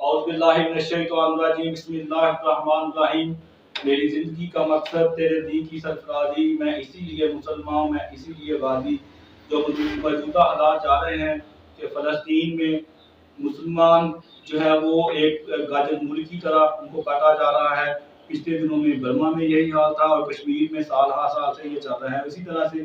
बिस्मिल्लाहिर्रहमानिर्रहीम। मेरी ज़िंदगी का मकसद तेरे दीन की सरफराजी, मैं इसीलिए मुसलमान हूँ, मैं इसीलिए गाज़ी। जो मौजूदा हालात जा रहे हैं कि फ़लस्तीन में मुसलमान जो है वो एक गाजर मूली की तरह उनको काटा जा रहा है। पिछले दिनों में बर्मा में यही हाल था और कश्मीर में साल हर साल से ये चल रहा है। इसी तरह से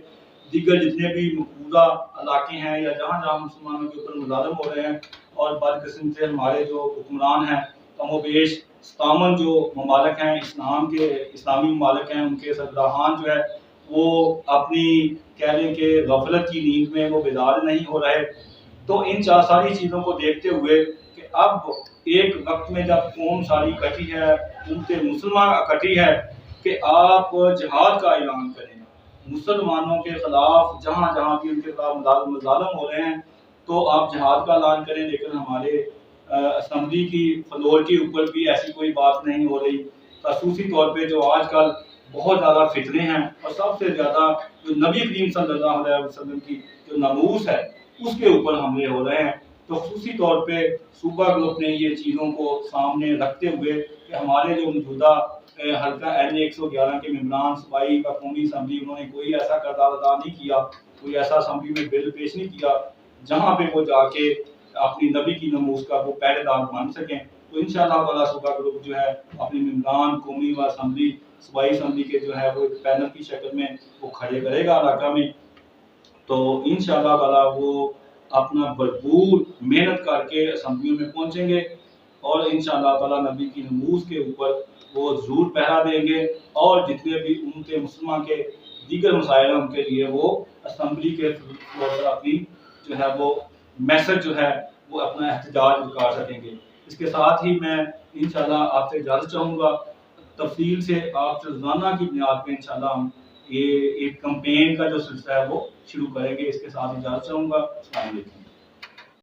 दीगर जितने भी मकबूजा इलाके हैं या जहाँ जहाँ मुसलमानों के ऊपर मुज़ालिम हो रहे हैं और बदकिस्मत से हमारे जो हुक्मरान हैं कमोबेश सतावन जो ममालिक हैं इस्लामी ममालिक हैं उनके सरबराहान जो है वो अपनी कह लें कि गफलत की नींद में वो बेदार नहीं हो रहे। तो इन सारी चीज़ों को देखते हुए कि अब एक वक्त में जब कौम सारी इकट्ठी है, उम्मत मुसलमान इकट्ठी है कि आप जिहाद का ऐलान करें मुसलमानों के खिलाफ, जहाँ जहाँ भी उनके खिलाफ मुज़ालिम हो रहे हैं तो आप जिहाद का ऐलान करें। लेकिन हमारे असम्बली की फ्लोर के ऊपर भी ऐसी कोई बात नहीं हो रही। खसूसी तौर पे जो आजकल बहुत ज़्यादा फितने हैं और सबसे ज़्यादा जो नबी करीम सल्लल्लाहु अलैहि वसल्लम की जो नमूस है उसके ऊपर हमले हो रहे हैं। तो खसूसी तौर पे सूबा ग्रुप ने ये चीज़ों को सामने रखते हुए कि हमारे जो मौजूदा हल्का NA 111 के मेम्बरान सूबाई व कौमी असम्बली उन्होंने कोई ऐसा किरदार अदा नहीं किया, कोई ऐसा असम्बली में बिल पेश नहीं किया जहाँ पे वो जाके अपनी नबी की नमूस का वो पहरेदार बन सकें। तो इंशाअल्लाह ताला सूबा ग्रुप जो है अपने मेम्बरान कौमी व असम्बली सूबाई असम्बली के जो है वो एक पैनल की शक्ल में वो खड़े करेगा इलाका में। तो इंशाअल्लाह ताला वो अपना भरपूर मेहनत करके असम्बलियों में पहुँचेंगे और इंशाअल्लाह ताला नबी की नमूस के ऊपर वो ज़रूर पहरा देंगे और जितने भी उम्मत मुस्लिमा के दीगर मसाइल हैं उनके लिए वो असम्बली के फ्लोर पर अपनी जो है वो मैसेज जो है वो अपना एहतजाज कर सकेंगे। इसके साथ ही मैं इंशाअल्लाह आपसे इजाज़त चाहूँगा। तफसील से आपसे रोज़ाना की बुनियाद पे इंशाअल्लाह हम ये एक कैंपेन का जो सिलसिला है वो शुरू करेंगे। इसके साथ इजाज़त चाहूँगा। अस्सलाम वालेकुम।